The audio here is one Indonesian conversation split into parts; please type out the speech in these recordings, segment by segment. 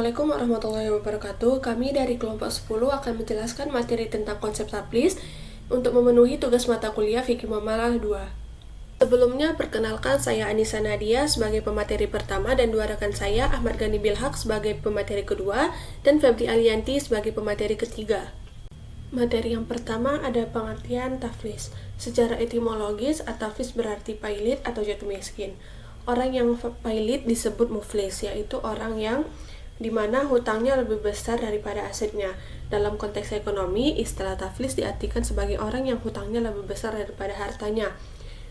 Assalamualaikum warahmatullahi wabarakatuh. Kami dari kelompok 10 akan menjelaskan materi tentang konsep taflis untuk memenuhi tugas mata kuliah Fikih Muamalah 2. Sebelumnya, perkenalkan saya Anissa Nadia sebagai pemateri pertama dan dua rekan saya, Ahmad Ghani Bilhaq sebagai pemateri kedua dan Febri Alianti sebagai pemateri ketiga. Materi yang pertama ada pengertian taflis. Secara etimologis, taflis berarti pailit atau jatuh miskin. Orang yang pailit disebut muflis, yaitu orang yang dimana hutangnya lebih besar daripada asetnya. Dalam konteks ekonomi, istilah taflis diartikan sebagai orang yang hutangnya lebih besar daripada hartanya.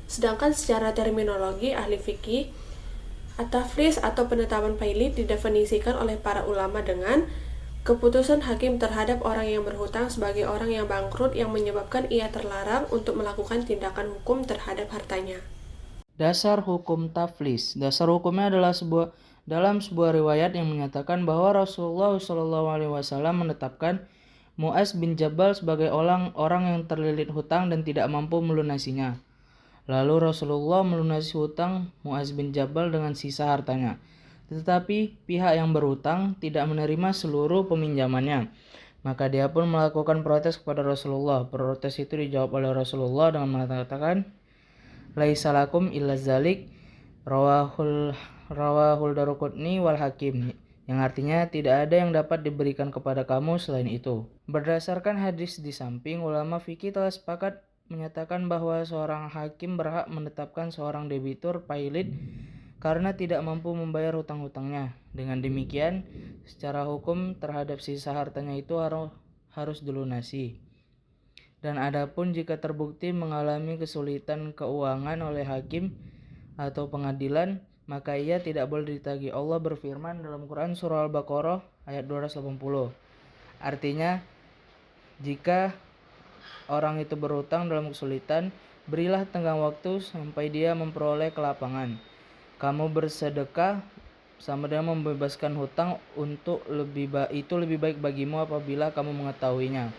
Sedangkan secara terminologi ahli fikih, at-taflis atau penetapan pailit didefinisikan oleh para ulama dengan keputusan hakim terhadap orang yang berhutang sebagai orang yang bangkrut yang menyebabkan ia terlarang untuk melakukan tindakan hukum terhadap hartanya. Dasar hukum taflis. Dasar hukumnya adalah dalam sebuah riwayat yang menyatakan bahwa Rasulullah SAW menetapkan Mu'adz bin Jabal sebagai orang yang terlilit hutang dan tidak mampu melunasinya. Lalu Rasulullah melunasi hutang Mu'adz bin Jabal dengan sisa hartanya. Tetapi pihak yang berhutang tidak menerima seluruh peminjamannya. Maka dia pun melakukan protes kepada Rasulullah. Protes itu dijawab oleh Rasulullah dengan mengatakan, "Laisa lakum illa zalik," rawahul Daruqutni wal Hakim, yang artinya tidak ada yang dapat diberikan kepada kamu selain itu. Berdasarkan hadis di samping, ulama fikih telah sepakat menyatakan bahwa seorang hakim berhak menetapkan seorang debitur pailit karena tidak mampu membayar hutang-hutangnya. Dengan demikian, secara hukum terhadap sisa hartanya itu harus dilunasi. Dan adapun jika terbukti mengalami kesulitan keuangan oleh hakim atau pengadilan, maka ia tidak boleh ditagih. Allah berfirman dalam Quran surah Al-Baqarah ayat 280. Artinya, jika orang itu berhutang dalam kesulitan, berilah tenggang waktu sampai dia memperoleh kelapangan. Kamu bersedekah sama dengan membebaskan hutang itu lebih baik bagimu apabila kamu mengetahuinya.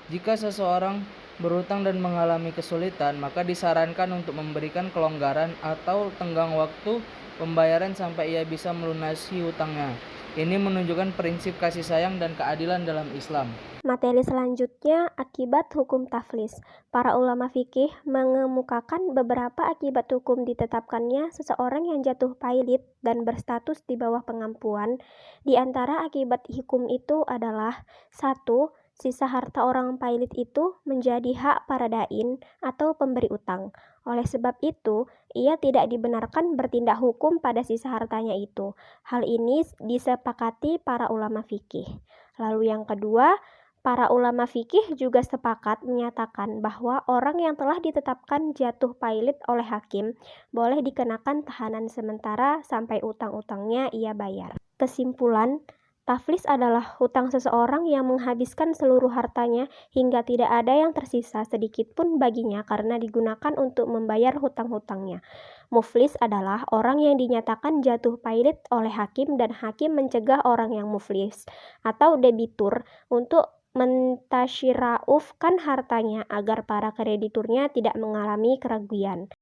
Jika seseorang berhutang dan mengalami kesulitan, maka disarankan untuk memberikan kelonggaran atau tenggang waktu pembayaran sampai ia bisa melunasi hutangnya. Ini menunjukkan prinsip kasih sayang dan keadilan dalam Islam. Materi selanjutnya, akibat hukum taflis. Para ulama fikih mengemukakan beberapa akibat hukum ditetapkannya seseorang yang jatuh pailit dan berstatus di bawah pengampuan. Di antara akibat hukum itu adalah 1. Sisa harta orang pailit itu menjadi hak para dain atau pemberi utang. Oleh sebab itu, ia tidak dibenarkan bertindak hukum pada sisa hartanya itu. Hal ini disepakati para ulama fikih. Lalu yang kedua, para ulama fikih juga sepakat menyatakan bahwa orang yang telah ditetapkan jatuh pailit oleh hakim boleh dikenakan tahanan sementara sampai utang-utangnya ia bayar. Kesimpulan, taflis adalah hutang seseorang yang menghabiskan seluruh hartanya hingga tidak ada yang tersisa sedikit pun baginya karena digunakan untuk membayar hutang-hutangnya. Muflis adalah orang yang dinyatakan jatuh pailit oleh hakim dan hakim mencegah orang yang muflis atau debitur untuk mentasyiraufkan hartanya agar para krediturnya tidak mengalami kerugian.